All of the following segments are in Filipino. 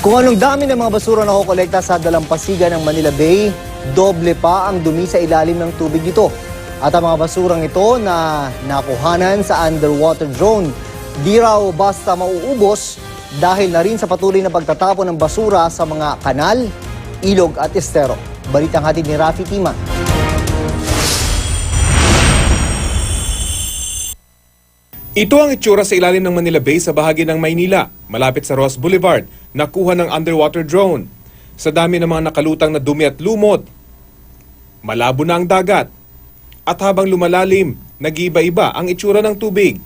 Kung anong dami ng mga basura na kukolekta sa dalampasigan ng Manila Bay, doble pa ang dumi sa ilalim ng tubig nito. At ang mga basurang ito na nakuhanan sa underwater drone, di raw basta mauubos dahil na rin sa patuloy na pagtatapon ng basura sa mga kanal, ilog at estero. Balitang hatid ni Rafi Tima. Ito ang itsura sa ilalim ng Manila Bay sa bahagi ng Maynila, malapit sa Ross Boulevard, nakuha ng underwater drone. Sa dami ng mga nakalutang na dumi at lumot, malabo na ang dagat. At habang lumalalim, nag-iiba-iba ang itsura ng tubig.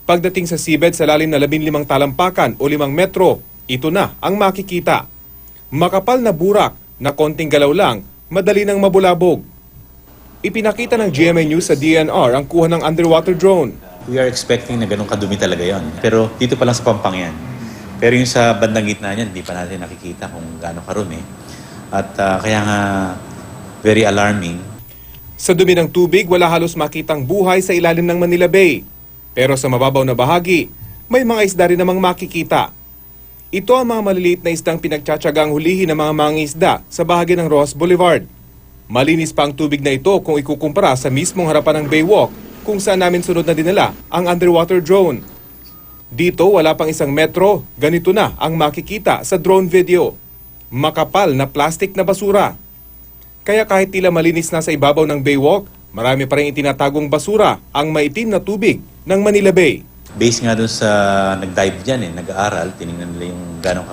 Pagdating sa seabed sa lalim na 15 talampakan o 5 metro, ito na ang makikita. Makapal na burak na konting galaw lang, madali nang mabulabog. Ipinakita ng GMA News sa DNR ang kuha ng underwater drone. We are expecting na ganun kadumi talaga yon. Pero dito pa lang sa Pampang yan. Pero yung sa bandang gitna niyan, hindi pa natin nakikita kung gaano karumi. At kaya nga very alarming. Sa dumi ng tubig, wala halos makitang buhay sa ilalim ng Manila Bay. Pero sa mababaw na bahagi, may mga isda rin namang makikita. Ito ang mga maliliit na isdang pinagtsatsagang hulihin ng mga mangingisda sa bahagi ng Ross Boulevard. Malinis pa ang tubig na ito kung ikukumpara sa mismong harapan ng Baywalk, kung saan namin sunod na dinala ang underwater drone. Dito wala pang 1 metro, ganito na ang makikita sa drone video. Makapal na plastic na basura. Kaya kahit tila malinis na sa ibabaw ng Baywalk, marami pa rin itinatagong basura ang maitim na tubig ng Manila Bay. Based nga doon sa nag-dive dyan, nag-aaral, tinignan nila yung gano'ng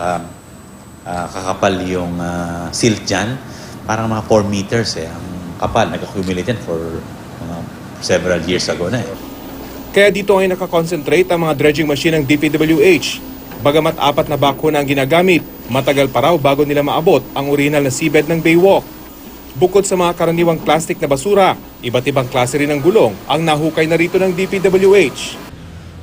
kakapal yung silt dyan. Parang mga 4 meters ang kapal, nag-accumulate yan for several years ago na Kaya dito ay nakakonsentrate ang mga dredging machine ng DPWH. Bagamat 4 na backhoe na ang ginagamit, matagal pa raw bago nila maabot ang original na seabed ng Baywalk. Bukod sa mga karaniwang plastic na basura, iba't ibang klase rin ng gulong ang nahukay na rito ng DPWH.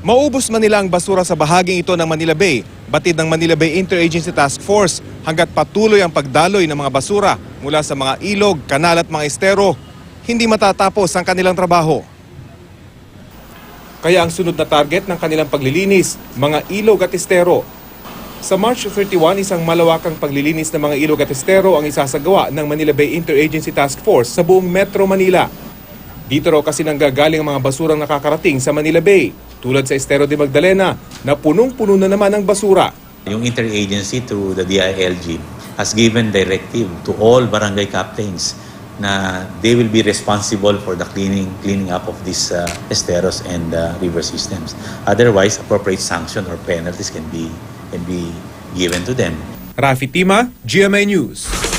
Maubos man nila ang basura sa bahaging ito ng Manila Bay, batid ng Manila Bay Interagency Task Force hanggat patuloy ang pagdaloy ng mga basura mula sa mga ilog, kanal at mga estero, hindi matatapos ang kanilang trabaho. Kaya ang sunod na target ng kanilang paglilinis, mga ilog at estero. Sa March 31, isang malawakang paglilinis ng mga ilog at estero ang isasagawa ng Manila Bay Interagency Task Force sa buong Metro Manila. Dito raw kasi nanggagaling ang mga basurang nakakarating sa Manila Bay, tulad sa Estero de Magdalena na punong-puno na naman ng basura. Yung interagency to the DILG has given directive to all barangay captains na they will be responsible for the cleaning up of these esteros and river systems. Otherwise, appropriate sanction or penalties can be given to them. Rafi Tima, GMA News.